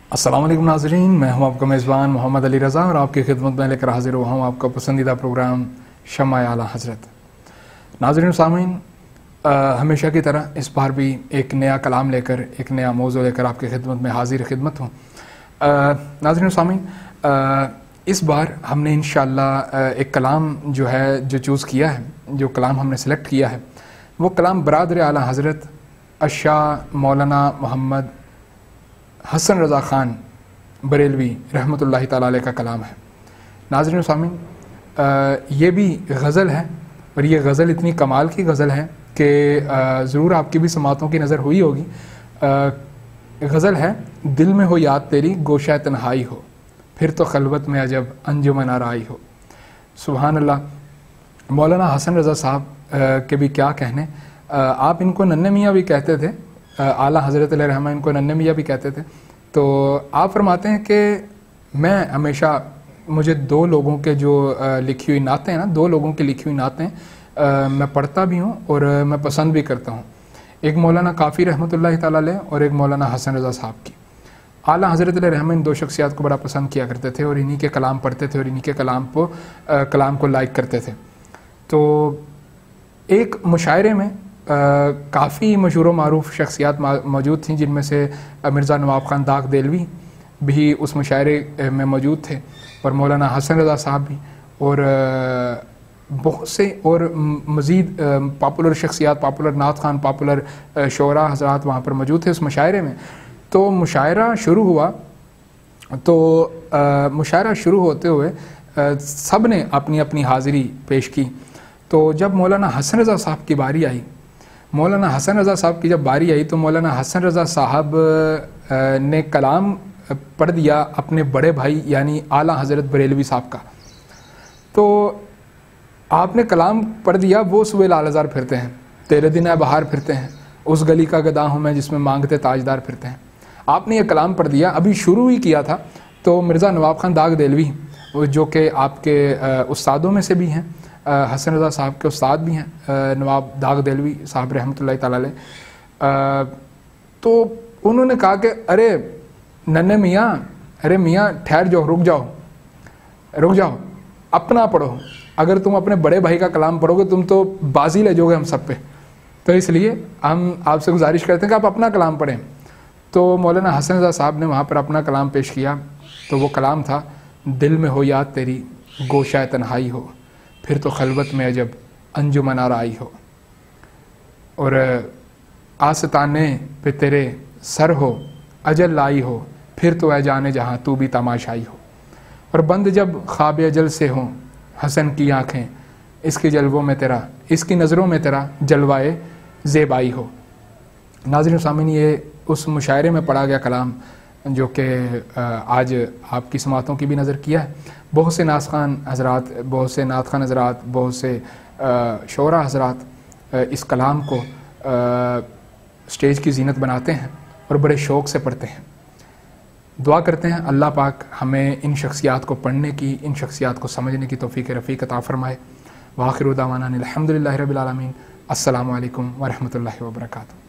अस्सलाम वालेकुम नाज़रीन, मैं हूं आपका मेज़बान मोहम्मद अली रज़ा और आपकी खिदमत में लेकर हाजिर हुआ हूं आपका पसंदीदा प्रोग्राम शम्मा आला हज़रत। नाज़रीन सामीन, हमेशा की तरह इस बार भी एक नया कलाम लेकर, एक नया मौज़ू लेकर आपकी खिदमत में हाजिर खिदमत हूँ। नाज़रीन सामीन, इस बार हमने इंशाअल्लाह एक कलाम जो चूज़ किया है, जो कलाम हमने सेलेक्ट किया है, वो कलाम बरादर आला हज़रत शाह मौलाना मोहम्मद हसन रज़ा ख़ान बरेलवी रहमतुल्लाहि ताला अलैह का कलाम है। नाज़रीन सामीन, ये भी गज़ल है और ये गज़ल इतनी कमाल की गज़ल है कि ज़रूर आपकी भी समातों की नज़र हुई होगी। गज़ल है, दिल में हो याद तेरी गोशा तन्हाई हो, फिर तो खलवत में अजब अंजुमन आराई हो। सुभान अल्लाह। मौलाना हसन रज़ा साहब के भी क्या कहने, आप इनको नन्हे मियाँ भी कहते थे, आला हज़रत अलैहि रहमा इनको नन्हे मियाँ भी कहते थे। तो आप फरमाते हैं कि मैं हमेशा, मुझे दो लोगों के जो लिखी हुई नातें हैं ना, दो लोगों की लिखी हुई नातें मैं पढ़ता भी हूँ और मैं पसंद भी करता हूँ। एक मौलाना काफ़ी रहमतुल्लाहि ताला अलैह और एक मौलाना हसन रज़ा साहब की। आला हज़रत अलैहि रहमा इन दो शख्सियात को बड़ा पसंद किया करते थे और इन्हीं के कलाम पढ़ते थे और इन्हीं के कलाम को लाइक करते थे। तो एक मुशायरे में काफ़ी मशहूर मारूफ शख्सियात मौजूद थीं, जिनमें से मिर्ज़ा नवाब ख़ान दाग देलवी भी उस मुशायरे में मौजूद थे और मौलाना हसन रज़ा साहब भी, और बहुत से और मज़ीद पॉपुलर शख्सियात, पॉपुलर नात ख़ान, पॉपुलर शोरा हज़रात वहाँ पर मौजूद थे उस मुशायरे में। तो मुशायरा शुरू हुआ, तो मुशायरा शुरू होते हुए सब ने अपनी अपनी हाज़िरी पेश की। तो जब मौलाना हसन रज़ा साहब की बारी आई, मौलाना हसन रज़ा साहब की जब बारी आई, तो मौलाना हसन रज़ा साहब ने कलाम पढ़ दिया अपने बड़े भाई यानी आला हज़रत बरेलवी साहब का। तो आपने कलाम पढ़ दिया, वो सुबह लालजार फिरते हैं, तेरे दिन बहार फिरते हैं, उस गली का गदा हूँ मैं जिसमें मांगते ताजदार फिरते हैं। आपने ये कलाम पढ़ दिया, अभी शुरू ही किया था। तो मिर्ज़ा नवाब ख़ान दाग देलवी, जो कि आपके उस्तादों में से भी हैं, हसन रज़ा साहब के उस्ताद भी हैं नवाब दाग देलवी साहब रहमतुल्लाहि ताला अलैह। तो उन्होंने कहा कि अरे नन्हे मियाँ, अरे मियाँ ठहर जाओ, रुक जाओ, अपना पढ़ो। अगर तुम अपने बड़े भाई का कलाम पढ़ोगे तुम तो बाजी ले जाओगे हम सब पे, तो इसलिए हम आपसे गुजारिश करते हैं कि आप अपना कलाम पढ़ें। तो मौलाना हसन रज़ा साहब ने वहाँ पर अपना कलाम पेश किया। तो वो कलाम था, दिल में हो याद तेरी गोशा तन्हाई हो, फिर तो खलवत में अजब अंजुमन आराई हो, और आस्ताने पे तेरे सर हो अजल लाई हो, फिर तो ऐ जाने जहाँ तू भी तमाशाई हो, और बंद जब ख्वाब अजल से हो हसन की आँखें, इसकी जलवों में तेरा, इसकी नज़रों में तेरा जलवाए ज़ेबाई हो। नाज़रीन सामीन, ये उस मुशायरे में पढ़ा गया कलाम जो कि आज आपकी समातों की भी नज़र किया है। बहुत से नात ख़ान हज़रात, बहुत से नात ख़ान हज़रात, बहुत से शोरा हज़रात इस कलाम को स्टेज की ज़ीनत बनाते हैं और बड़े शौक़ से पढ़ते हैं। दुआ करते हैं अल्लाह पाक हमें इन शख्सियात को पढ़ने की, इन शख्सियात को समझने की तौफ़ीक़ रफ़ीक़ अता फ़रमाए। व आख़िरु दावाना अनिल हम्दुलिल्लाहि रब्बिल आलमीन। अस्सलामु अलैकुम व रहमतुल्लाहि व बरकातुहू।